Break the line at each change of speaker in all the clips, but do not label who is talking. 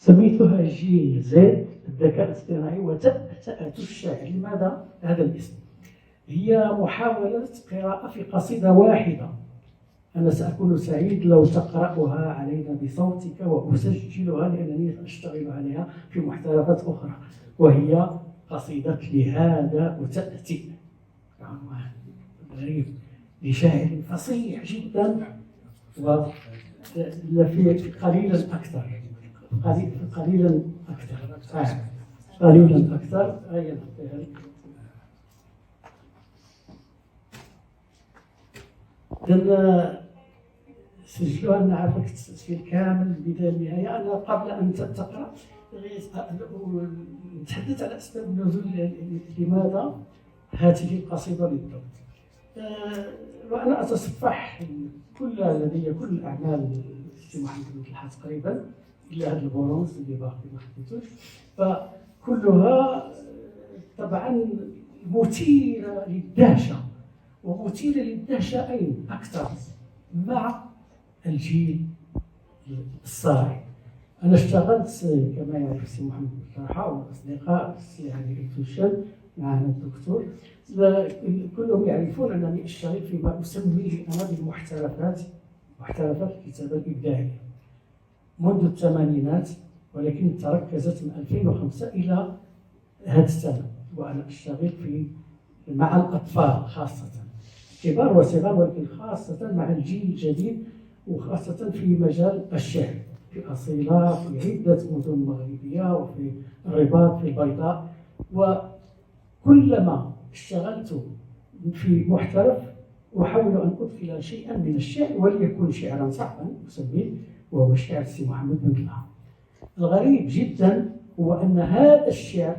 سميتها جيل زد الذكاء الاصطناعي وتأتأة الشاعر. لماذا هذا الاسم؟ هي محاولة قراءة في قصيدة واحدة. أنا سأكون سعيد لو تقرأها علينا بصوتك وأسجلها لأنني أشتغل عليها في محترفات أخرى، وهي قصيدة لهذا وتأتي عنوان غريب لشاعر فصيح جدا وفي قليلا أكثر قليلا أكثر سجلوها نعرفك التسجيل كامل البداية النهاية. أنا قبل أن تقرأ نتحدث على أسباب النزول، لماذا هذه القصيدة بالضبط. وأنا أتصفح لدي كل الأعمال في محمد بن طلحة تقريبا إلا هذا البرونز اللي باقي ما خديتوش، فكلها طبعا مثيرة للدهشة، ومثيرة للدهشة أين أكثر مع الجيل الصاعد. أنا اشتغلت كما يعرف السي محمد بن طلحة والأصدقاء السي علي توشل معنا الدكتور، كلهم يعرفون أنني أشتغل فيما أسميه أنا بالمحترفات، محترفات الكتابة الإبداعية منذ الثمانينات، ولكن تركزت من 2005 إلى هذه السنة، وأنا أشتغل مع الأطفال خاصة كبار وصغار، ولكن خاصة مع الجيل الجديد، وخاصة في مجال الشعر في أصيلة، في عدة مدن مغربية، وفي الرباط، في البيضاء. وكلما اشتغلت في محترف أحاول أن أدخل شيئا من الشعر، وليكن شعرا صعبا أسميه، وهو شعر السي محمد بن طلحة. الغريب جدا هو أن هذا الشعر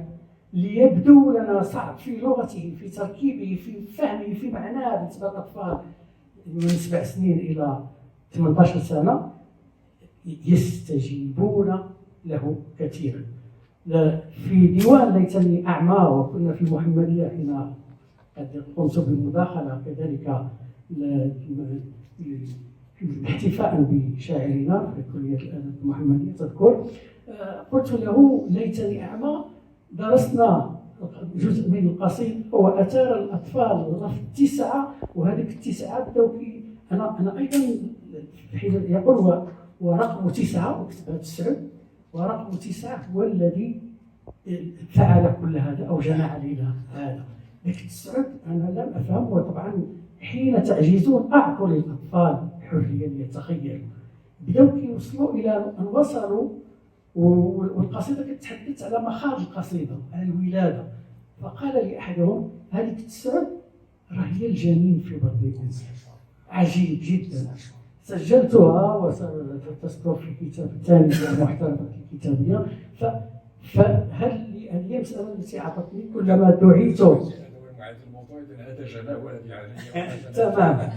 ليبدو لنا صعب في لغته، في تركيبه، في فهمه، في معناه بالنسبة للأطفال من 7 سنين إلى 18 سنة يستجيبون له كثيرا. في ديوان ليتني أعمى، وكنا في محمدية حين قمت بالمداخلة كذلك احتفاء بشاعرنا في كلية الأدب المحمدية تذكر، قلت له ليتني أعمى درسنا جزء من القصيد هو أثار الأطفال رقم 9، وهذيك ال9 بداو أنا أيضا حين يقول ورقم 9 وكتبها 9، ورقم 9 هو الذي فعل كل هذا أو جنى علينا هذا. لكن 9 أنا لم أفهم، وطبعا حين تعجزون أعطوا للأطفال حرية ليتخيلوا. بداو كيوصلوا إلى أن وصلوا، والقصيدة كتتحدث على مخاض القصيدة، على الولادة. فقال لي أحدهم هذه 9 راه هي الجنين في بطن الإنسان. عجيب جدا. سجلتها وستذكر في الكتاب الثاني من المحترفات الكتابية. فهل هي مسألة التي أعطتني كلما دعيت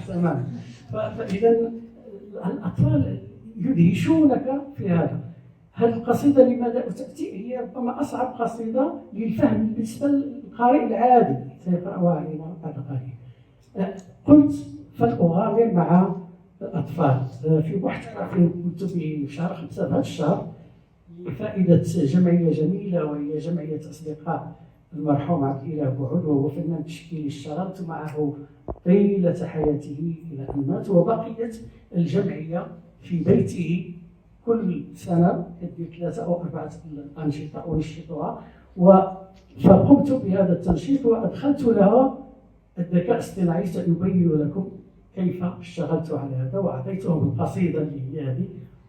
تمام. فإذا الأطفال يدهشونك في هذا. هذه القصيدة لماذا تأتي؟ هي ربما أصعب قصيدة للفهم بالنسبة للقارئ العادي سيقرأها علينا بعد قليل. قلت فلأغامر مع الأطفال في محترف كنت به في شهر 5 هذا الشهر بفائدة جمعية جميلة، وهي جمعية أصدقاء المرحوم عبد الإله بوعود، وهو فنان تشكيلي اشتغلت معه طيلة حياته إلى أن مات، وبقيت الجمعية في بيته كل سنة يدير 3 أو 4 أنشطة أنشطها. فقمت بهذا التنشيط وأدخلت لها الذكاء الاصطناعي. سأبين لكم كيف اشتغلت على هذا، وأعطيتهم القصيدة اللي هي هذه،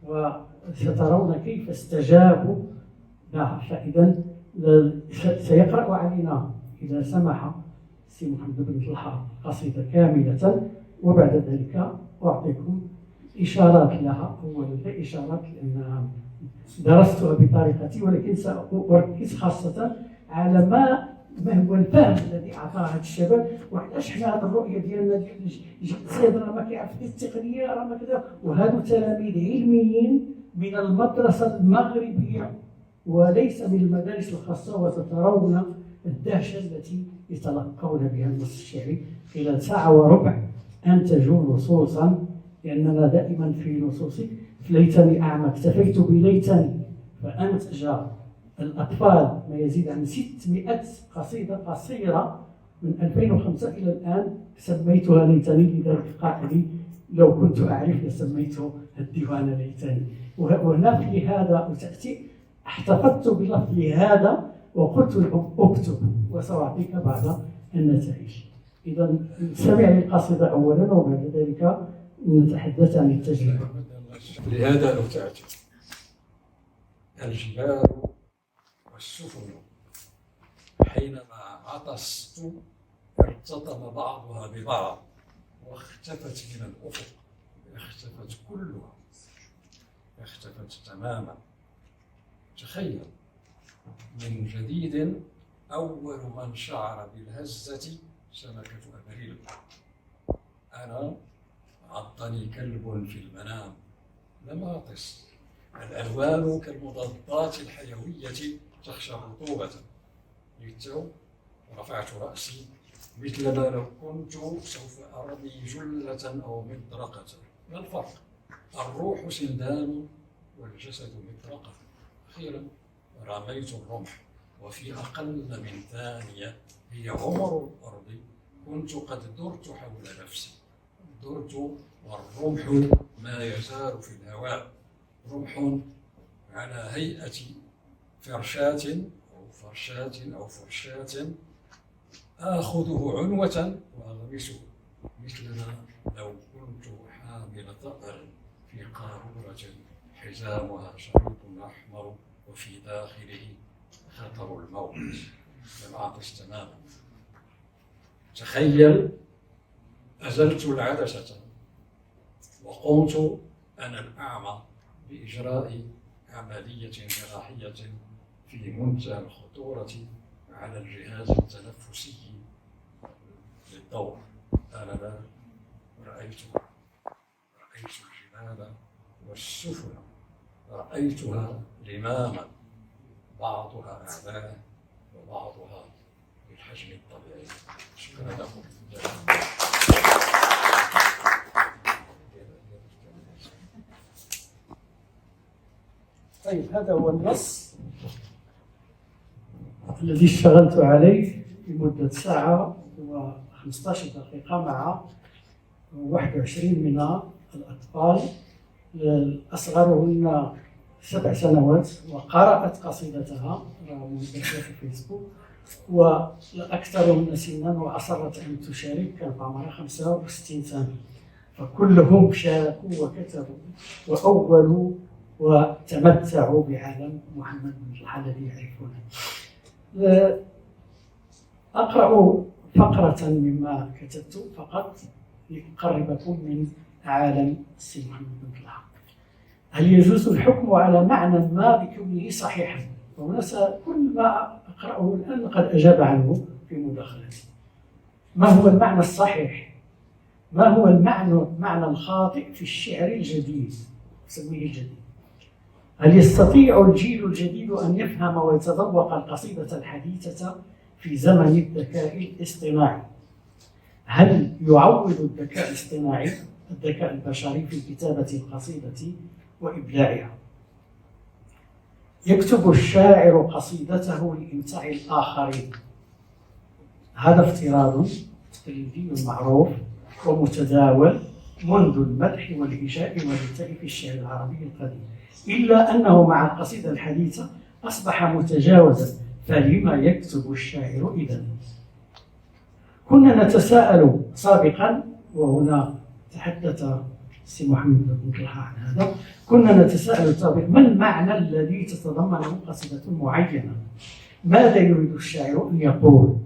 وسترون كيف استجابوا لها. فإذا سيقرأ علينا إذا سمح السي محمد بن طلحة قصيدة كاملة، وبعد ذلك أعطيكم إشارات لها. أولا لا إشارات لأن درستها بطريقتي، ولكن سأركز خاصة على ما هو الفهم الذي أعطاه هذا الشباب، وعلاش حنا هذه الرؤية ديالنا ديال السيد راه ما كيعرف التقنية راه ما كذا. وهذو تلاميذ علميين من المدرسة المغربية وليس من المدارس الخاصة، وسترون الدهشة التي يتلقون بها النص الشعري. خلال 1.25 ساعة أنتجوا نصوصا، لأننا دائما في نصوصي في ليتني أعمى اكتفيت بليتني، فأنتج الأطفال ما يزيد عن 600 قصيدة قصيرة من 2005 إلى الآن. سميتها ليتني، لذلك قائلي لو كنت أعرف لسميته الديوان ليتني. وهنا في هذا وتأتي احتفظت بلفظ هذا وقلت لهم اكتب وسأعطيك بعض النتائج. إذا سمع القصيدة أولا وبعد ذلك نتحدث عن التجربة.
لهذا لو تأتي الجبال والسفن حينما عطست ارتطم بعضها ببعض واختفت من الأفق، اختفت كلها، اختفت تماما. تخيل من جديد أول من شعر بالهزة سمكة أبريل. أنا عضني كلب في المنام، لم أعطس. الألوان كالمضادات الحيوية تخشى رطوبة. للتو رفعت رأسي مثلما لو كنت سوف أرمي جلة أو مطرقة. ما الفرق؟ الروح سندان والجسد مطرقة. أخيرا رميت الرمح، وفي أقل من ثانية هي عمر الأرض كنت قد درت حول نفسي. درت والرمح ما يزال في الهواء، رمح على هيئة فرشاة آخذه عنوة وأغمسه، مثلما لو كنت حامل ثأر في قارورة حزامها شريط أحمر وفي داخله خطر الموت. لم أعطس تماما. تخيل أزلت العدسة وقمت أنا الأعمى بإجراء عملية جراحية في منتهى الخطورة على الجهاز التنفسي للضوء. أنا لا رأيت الجبال والسفن، رأيتها لماما، بعضها أعلى وبعضها بالحجم الطبيعي. شكرا لكم.
طيب، هذا هو النص الذي اشتغلت عليه لمدة ساعة و15 دقيقة مع 21 من الأطفال، أصغرهن 7 سنوات، وقرأت قصيدتها منتشرة في فيسبوك، والأكثرهن سنا وأصرت أن تشارك، كان عمرها 65 سنة. فكلهم شاركوا وكتبوا وأولوا وتمتعوا بعالم محمد بن طلحة الذي يعرفونه. أقرأ فقرة مما كتبت فقط لأقربكم من عالم السيد محمد بن طلحة. هل يجوز الحكم على معنى ما بكونه صحيحا؟ وهنا كل ما أقرأه الآن قد أجاب عنه في مداخلتي. ما هو المعنى الصحيح؟ ما هو المعنى الخاطئ في الشعر الجديد؟ نسميه الجديد. هل يستطيع الجيل الجديد أن يفهم ويتذوق القصيدة الحديثة في زمن الذكاء الاصطناعي؟ هل يعوض الذكاء الاصطناعي الذكاء البشري في كتابة القصيدة وإبداعها؟ يكتب الشاعر قصيدته لإمتاع الآخرين. هذا افتراض تقليدي معروف ومتداول منذ المدح والإنشاء والإنتاج في الشعر العربي القديم، إلا أنه مع القصيدة الحديثة أصبح متجاوزا. فلما يكتب الشاعر إذن؟ كنا نتساءل سابقا، وهنا تحدث السي محمد بن طلحة عن هذا، كنا نتساءل سابقا ما المعنى الذي تتضمنه قصيدة معينة؟ ماذا يريد الشاعر أن يقول؟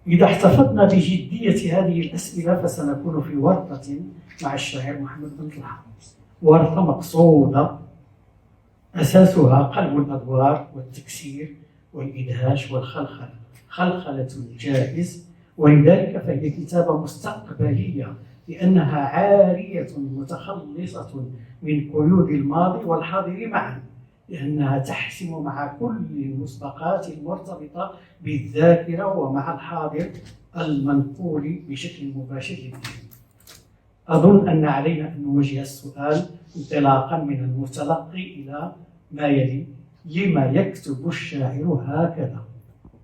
إذا احتفظنا بجدية هذه الأسئلة فسنكون في ورطة مع الشاعر محمد بن طلحة، ورطة مقصودة أساسها قلب الأدوار والتكسير والإدهاش والخلخلة، خلخلة الجائز. ولذلك فهي كتابة مستقبلية، لأنها عارية متخلصة من قيود الماضي والحاضر معا، لأنها تحسم مع كل المسبقات المرتبطة بالذاكرة ومع الحاضر المنقول بشكل مباشر للذهن. أظن أن علينا أن نوجه السؤال انطلاقا من المتلقي إلى ما يلي: لما يكتب الشاعر هكذا.